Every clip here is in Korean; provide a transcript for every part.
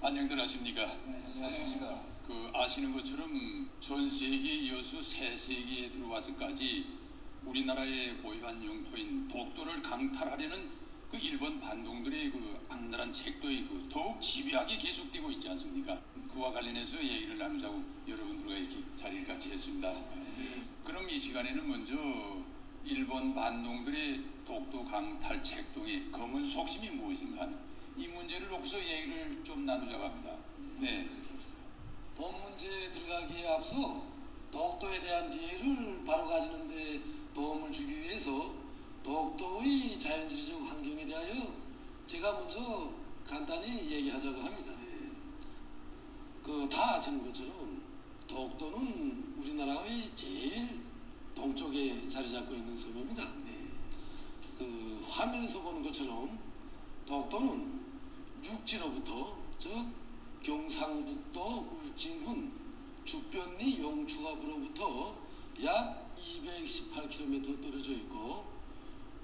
안녕들 하십니까? 네, 안녕하십니까. 아시는 것처럼 전 세계 여수 새 세계에 들어와서까지 우리나라의 고유한 영토인 독도를 강탈하려는 일본 반동들의 악랄한 책도에 더욱 집요하게 계속되고 있지 않습니까? 그와 관련해서 얘기를 나누자고 여러분들과 이렇게 자리를 같이 했습니다. 그럼 이 시간에는 먼저 일본 반동들의 독도 강탈 책동의 검은 속심이 무엇인가 하는 이 문제를 놓고서 얘기를 좀 나누자고 합니다. 네. 본 문제에 들어가기에 앞서 독도에 대한 이해를 바로 가지는데 도움을 주기 위해서 독도의 자연지리적 환경에 대하여 제가 먼저 간단히 얘기하자고 합니다. 다 아시는 것처럼 독도는 우리나라의 제일 동쪽에 자리 잡고 있는 섬입니다. 화면에서 보는 것처럼 독도는 육지로부터 즉 경상북도 울진군 죽변리 용추갑으로부터 약 218km 떨어져 있고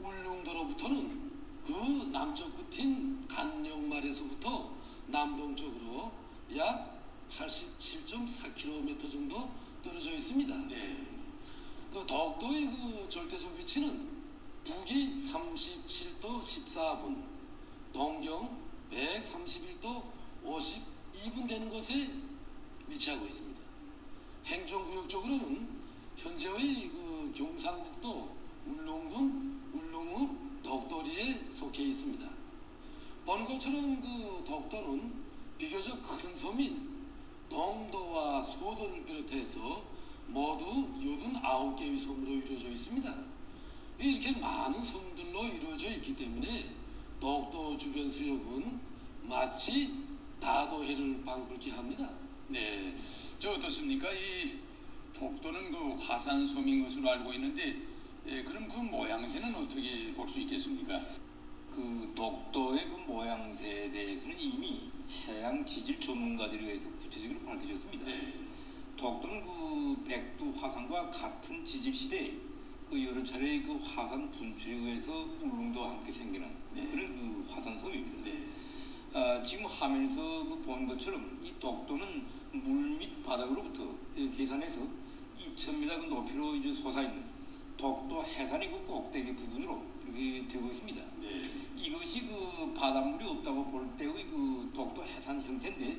울릉도로부터는 그 남쪽 끝인 간영말에서부터 남동쪽으로 약 87.4km 정도 떨어져 있습니다. 독도의 절대적 위치는 북위 37도 14분, 동경 131도 52분 되는 곳에 위치하고 있습니다. 행정구역적으로는 현재의 경상북도 울릉군 울릉읍 독도리에 속해 있습니다. 보는 것처럼 독도는 비교적 큰 섬인 동도와 소도를 비롯해서 모두 89개의 섬으로 이루어져 있습니다. 이렇게 많은 섬들로 이루어져 있기 때문에 독도 주변 수역은 마치 다도해를 방불케 합니다. 네, 저 어떻습니까? 이 독도는 화산섬인 것으로 알고 있는데, 그럼 그 모양새는 어떻게 볼 수 있겠습니까? 독도의 모양새에 대해서는 이미 해양 지질 전문가들에 의해서 구체적으로 밝혀졌습니다. 독도는 백두 화산과 같은 지질 시대에 여러 차례 화산 분출에 의해서 울릉도와 함께 생겨난 그런 화산섬입니다. 지금 화면에서 본 것처럼 이 독도는 물 밑 바닥으로부터 계산해서 2000m 높이로 솟아있는 독도 해산의 독대기 부분으로 이렇게 되고 있습니다. 이것이 바닷물이 없다고 볼 때의 독도 해산 형태인데,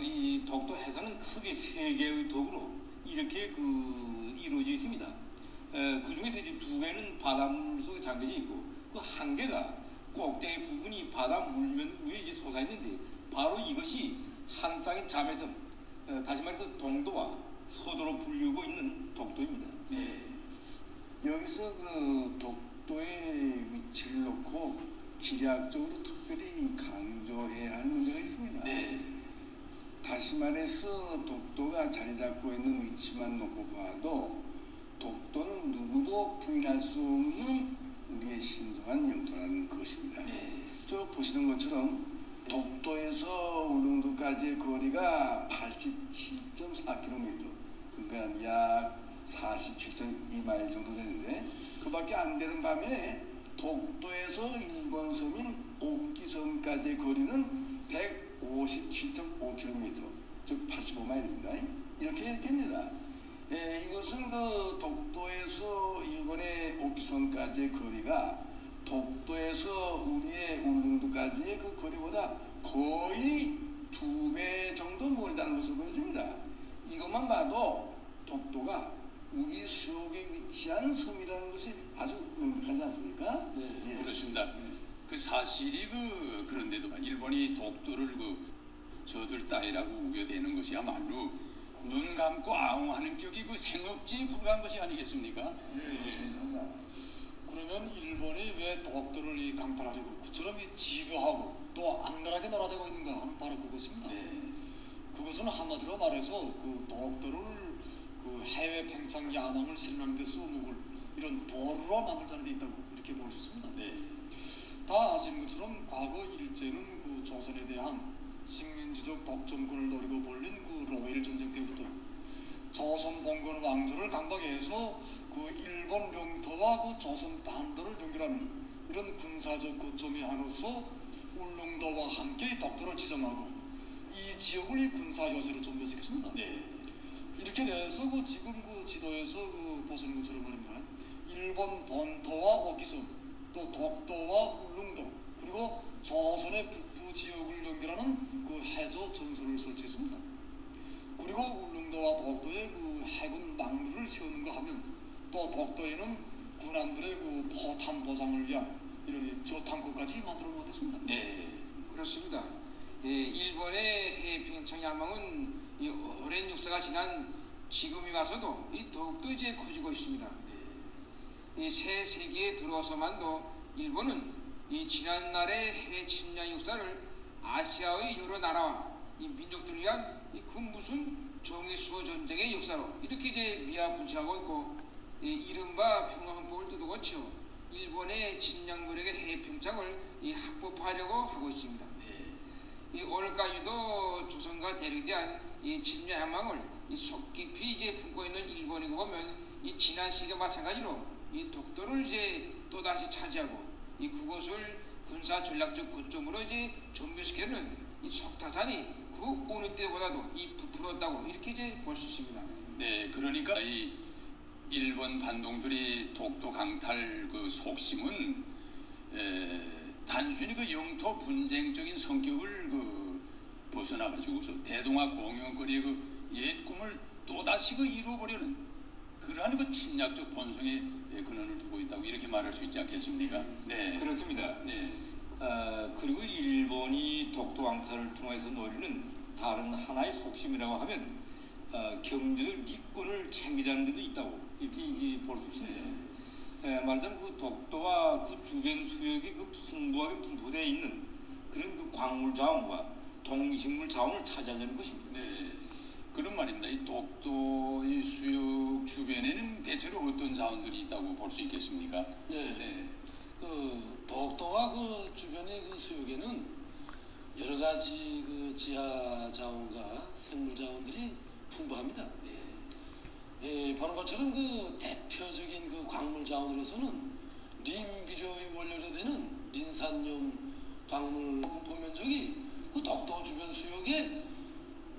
이 독도 해산은 크게 세 개의 독으로 이렇게 이루어져 있습니다. 그 중에서 이제 두 개는 바닷물 속에 잠겨져 있고, 한 개가 꼭대기 부분이 바다 물면 위에 이제 솟아있는데, 바로 이것이 한 쌍의 자매섬, 다시 말해서 동도와 서도로 불리우고 있는 독도입니다. 여기서 독도의 위치를 놓고 지리학적으로 특별히 강조해야 할 문제가 있습니다. 다시 말해서 독도가 자리 잡고 있는 위치만 놓고 봐도 독도는 누구도 부인할 수 없는 우리의 신성한 영토라는 것입니다. 저 보시는 것처럼 독도에서 울릉도까지의 거리가 87.4km, 그러니까 약 47.2마일 정도 되는데, 그밖에 안 되는 반면에 독도에서 일본 섬인 옥기섬까지의 거리는 157.5km, 즉 85마일입니다. 이렇게 됩니다. 이것은 독도에서 일본의 옥기섬까지의 거리가 독도에서 우리의 울릉도까지의 거리보다 거의 2배 정도 멀다는 것을 보여줍니다. 이것만 봐도 독도가 우리 수역에 위치한 섬이라는 것이 아주 명백하지 않습니까? 그렇습니다. 사실이 그런데도 일본이 독도를 저들 따위라고 우겨대는 것이야말로 눈 감고 아웅하는 격이 생업지에 불과한 것이 아니겠습니까? 그렇습니다. 그러면 일본이 왜 독도를 강탈하려고 그처럼 집요하고 또 악랄하게 놀아대고 있는가 하는 바로 그것입니다. 그것은 한마디로 말해서 독도를 해외 팽창 야망을 실현하는 데 써먹을 이런 도루로 만들자는 데 있다고 이렇게 볼 수 있습니다. 다 아시는 것처럼 과거 일제는 조선에 대한 식민지적 독점권을 노리고 벌린 로일 전쟁 때부터 조선 봉건 왕조를 강박해서 일본 영토와 조선 반도를 연결하는 이런 군사적 거점이 하나로서 울릉도와 함께 독도를 지정하고 이 지역을 이 군사 요새로 전개시켰습니다. 네. 이렇게 돼서 그 지금 그 지도에서 그 보시는 것처럼 말입니다. 일본 본토와 오키섬, 또 독도와 울릉도, 그리고 조선의 북부 지역을 연결하는 그 해저 전선을 설치했습니다. 그리고 울릉도와 독도에 그 해군 막루를 세우는가 하면 또 독도에는 군함들의 그 포탄 보상을 위한 이런 저탄고까지 만들어 놓았습니다. 네. 그렇습니다. 예, 일본의 해평창 야망은 이 오랜 역사가 지난 지금이 와서도 이 더욱더 이제 커지고 있습니다. 이 새 세기에 들어서만도 일본은 이 지난날의 해외 침략 역사를 아시아의 여러 나라와 이 민족들을 위한 그 무슨 정의수호 전쟁의 역사로 이렇게 이제 미화분시하고 있고, 이 이른바 평화헌법을 뜯어고쳐 일본의 침략무력의 해평창을 이 합법화하려고 하고 있습니다. 이 오늘까지도 조선과 대륙에 대한 이 침략 야망을 이 속 깊이 이제 품고 있는 일본이고 보면 이 지난 시기와 마찬가지로 이 독도를 이제 또 다시 차지하고 이 그곳을 군사 전략적 거점으로 이제 전멸시키는 이 속타산이 그 어느 때보다도 이 부풀었다고 이렇게 이제 볼 수 있습니다. 네, 그러니까 이 일본 반동들이 독도 강탈 그 속심은 단순히 그 영토 분쟁적인 성격을 그 벗어나가지고서 대동아 공영거리의 그 옛 꿈을 또 다시 그 이루어보려는 그러한 그 침략적 본성에 근원을 두고 있다고 이렇게 말할 수 있지 않겠습니까? 네, 그렇습니다. 네, 그리고 일본이 독도 강탈을 통해서 노리는 다른 하나의 속심이라고 하면 경제적 리권을 챙기자는 데도 있다고 이렇게 볼 수 있습니다. 말하자면 그 독도와 그 주변 수역이 그 풍부하게 분포되어 있는 그런 그 광물 자원과 동식물 자원을 차지하자는 것입니다. 네. 그런 말입니다. 이 독도의 수역 주변에는 대체로 어떤 자원들이 있다고 볼 수 있겠습니까? 네. 그 독도와 그 주변의 그 수역에는 여러 가지 그 지하 자원과 생물 자원들이 풍부합니다. 예, 보는 것처럼 그 대표적인 그 광물 자원으로서는 림비료의 원료로 되는 린산염 광물 분포 면적이 그 독도 주변 수역에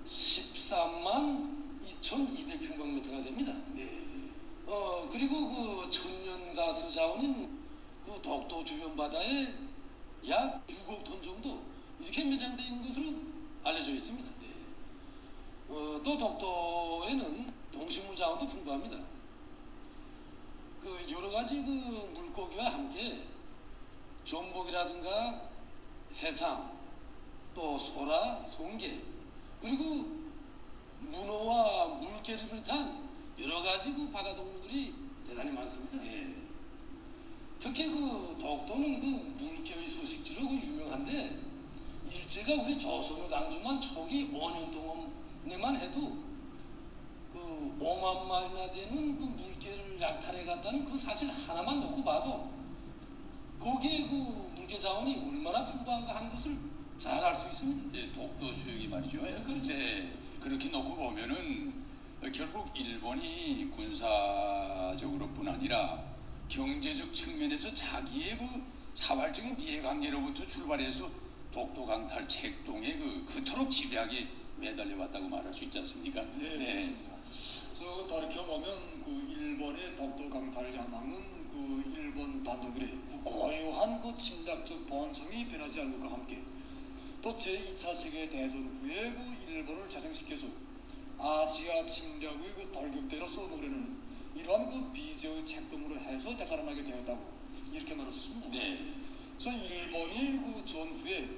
13만 2,200평방미터가 됩니다. 그리고 그 천연가스 자원인 그 독도 주변 바다에 약 6억 톤 정도 이렇게 매장되어 있는 것으로 알려져 있습니다. 또 독도에는 동식물 자원도 풍부합니다. 그 여러 가지 그 물고기와 함께 전복이라든가 해삼, 또 소라, 송게, 그리고 문어와 물개를 비롯한 여러 가지 그 바다 동물들이 대단히 많습니다. 특히 그 독도는 그 물개의 서식지로 그 유명한데 일제가 우리 조선을 강점한 초기 5년 동안에만 해도 그 5만 마리나 되는 그 물개를 약탈해 갔다는 그 사실 하나만 놓고 봐도 거기에 그 물개 자원이 얼마나 풍부한가 하는 것을 잘 알 수 있습니다. 네, 독도 수역이 말이죠. 그렇죠. 네, 그렇게 놓고 보면은 결국 일본이 군사적으로뿐 아니라 경제적 측면에서 자기의 그 사활적인 이해관계로부터 출발해서 독도 강탈 책동에 그토록 집요하게 매달려왔다고 말할 수 있지 않습니까? 네. 그래서 돌이켜보면 그 일본의 독도 강탈 야망은 그 일본 반동들의 그 고유한 그 침략적 본성이 변하지 않은 것과 함께 또 제2차 세계대전 후에 그 일본을 재생시켜서 아시아 침략의 그 돌격대로 써보려는 이러한 그 미제의 책동으로 해서 되살아나게 되었다고 이렇게 말할 수 있습니다. 네. 그래서 일본이 그 전후에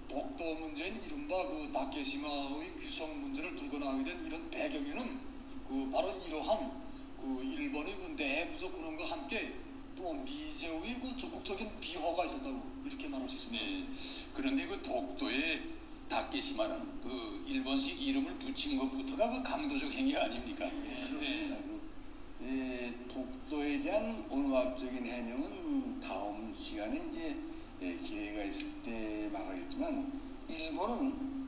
독도 문제인 이른바 그 다케시마의 규성 문제를 들고 나오게 된 이런 배경에는 그 바로 이러한 그 일본의 그 내부적 근원과 함께 또 미제의 그 적극적인 비호가 있었다고 이렇게 말할 수 있습니다. 네. 그런데 그 독도에 다케시마라는 그 일본식 이름을 붙인 것부터가 그 강도적 행위 아닙니까? 독도에 대한 언어학적인 해명은 다음 시간에 이제 기회가 있을 때 말하겠지만 일본은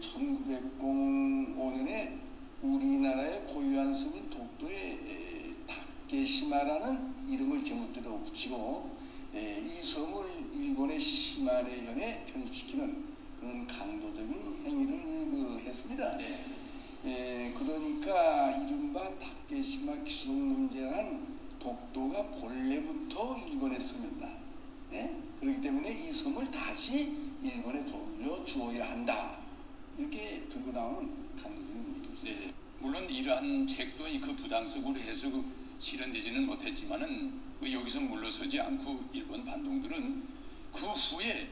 1905년에 우리나라의 고유한 섬인 독도에 다케시마라는 이름을 제멋대로 붙이고 이 섬을 일본의 시마네현에 편입시키는 그런 강도적인 행위를 주어야 한다. 이렇게 들고 나오는 강론입니다. 네, 물론 이러한 책도 그 부당성으로 해서 실현되지는 못했지만은 여기서 물러서지 않고 일본 반동들은 그 후에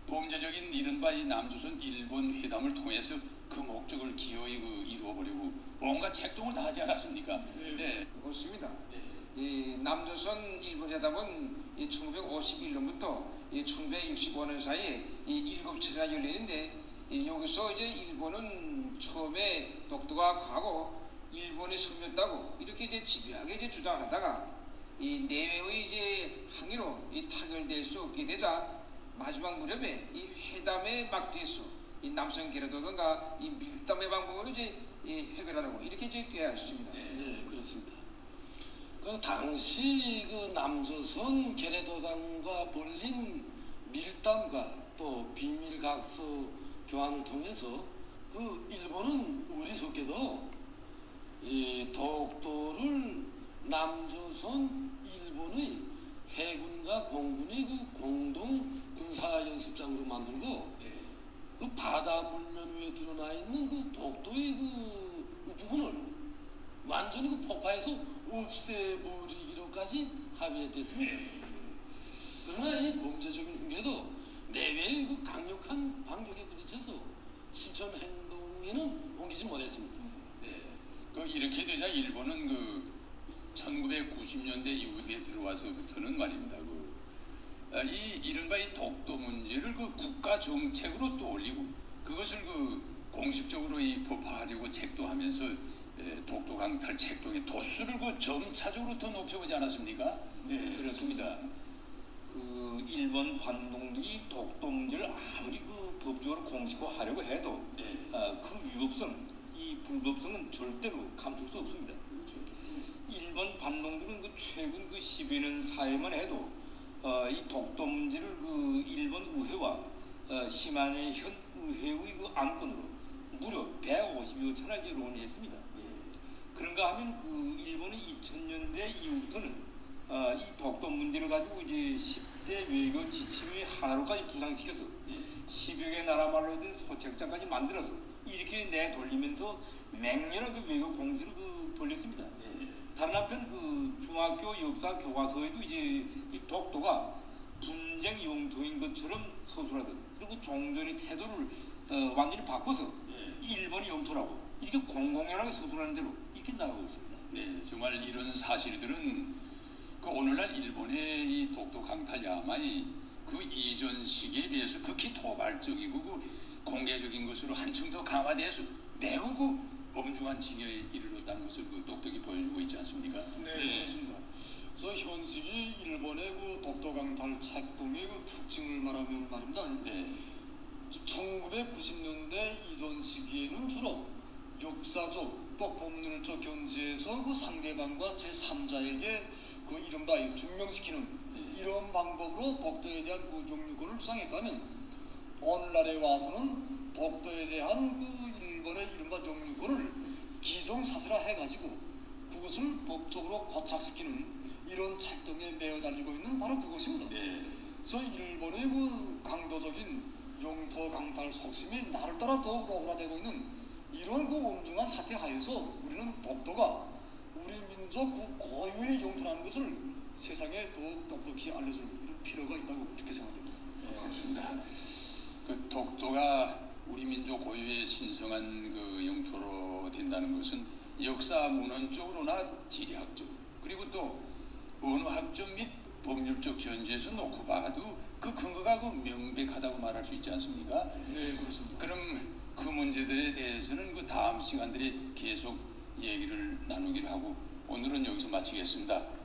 범죄적인 이른바 이 남조선 일본 회담을 통해서 그 목적을 기어이 이루어보려고 온갖 책동을 다 하지 않았습니까? 네. 그렇습니다. 이 남조선 일본 회담은 1951년부터 1965년 사이에 이 7차례나 열리는데 여기서 이제 일본은 처음에 독도가 과거 일본이 섬겼다고 이렇게 이제 집요하게 이제 주장하다가 이 내외의 이제 항의로 이 타결될 수 없게 되자 마지막 무렵에 이 회담의 막뒤에서 이 남성 게르도든가 이 밀담의 방법으로 이제 해결하라고 이렇게 이제 꾀하셨습니다. 네, 그렇습니다. 그 당시 그 남조선 게레도당과 벌린 밀담과 또 비밀 각서 교환을 통해서 그 일본은 어리석게도 이 독도를 남조선 일본의 해군과 공군의 그 공동 군사 연습장으로 만들고 그 바다 물면 위에 드러나 있는 그 독도의 그 부분을 완전히 그 폭파해서 없애버리기로까지 합의했습니다. 그러나 이 범죄적인 흉계도 내외의 그 강력한 반격에 부딪혀서 실천 행동에는 옮기지 못했습니다. 이렇게 되자 일본은 1990년대 이후에 들어와서부터는 말입니다. 이 이른바 이 독도 문제를 국가 정책으로 또 올리고 그것을 공식적으로 법화하려고 책도하면서 독도 강탈 책동의 도수를 점차적으로 더 높여보지 않았습니까? 네, 그렇습니다. 일본 반동들이 독도 문제를 아무리 법적으로 공식화하려고 해도 그 위법성, 이 불법성은 절대로 감출 수 없습니다. 일본 반동들은 최근 10여 년 사이만 해도 이 독도 문제를 일본 의회와 시마네 현 의회의 안건으로 무려 150여 차례 논의했습니다. 그런가 하면 일본은 2000년대 이후부터는 이 독도 문제를 가지고 이제 10대 외교 지침의 하나로까지 부상시켜서 10여 개 나라 말로 된 소책자까지 만들어서 이렇게 내돌리면서 맹렬한 외교 공세를 돌렸습니다. 다른 한편 중학교 역사 교과서에도 이제 이 독도가 분쟁 용도인 것처럼 서술하듯 그리고 종전의 태도를 완전히 바꿔서 일본이 영토라고 이렇게 공공연하게 서술하는 대로 이렇게 나가고 있습니다. 네, 정말 이런 사실들은 오늘날 일본의 이 독도 강탈 야만이 이전 시기에 비해서 극히 도발적이고 공개적인 것으로 한층 더 강화돼서 매우 엄중한 징역에 이르렀다는 것을 똑똑히 보여주고 있지 않습니까? 네, 그렇습니다. 그래서 현 시기 일본의 독도 강탈 책동의 특징을 말하면 말입니다. 네. 1990년대 이전 시기에는 주로 역사적 또 법률적 견지에서 상대방과 제3자에게 이른바 증명시키는 이런 방법으로 독도에 대한 우정유고를 주장했다면 오늘날에 와서는 독도에 대한 일본의 이른바 정유고를 기성사실화 해가지고 그것을 법적으로 고착시키는 이런 책동에 매어 달리고 있는 바로 그것입니다. 그래서 일본의 강도적인 영토 강탈 속심이 나를 따라 더욱 오그라들고 있는 이런 엄중한 사태 하에서 우리는 독도가 우리 민족 고유의 영토라는 것을 세상에 더욱 똑똑히 알려줄 필요가 있다고 이렇게 생각합니다. 그렇습니다. 독도가 우리 민족 고유의 신성한 영토로 된다는 것은 역사 문헌적으로나 지리학적 그리고 또 언어학적 및 법률적 전제에서 놓고 봐도 그 근거가 명백하다고 말할 수 있지 않습니까? 네, 그렇습니다. 그럼 그 문제들에 대해서는 다음 시간들에 계속 얘기를 나누기로 하고 오늘은 여기서 마치겠습니다.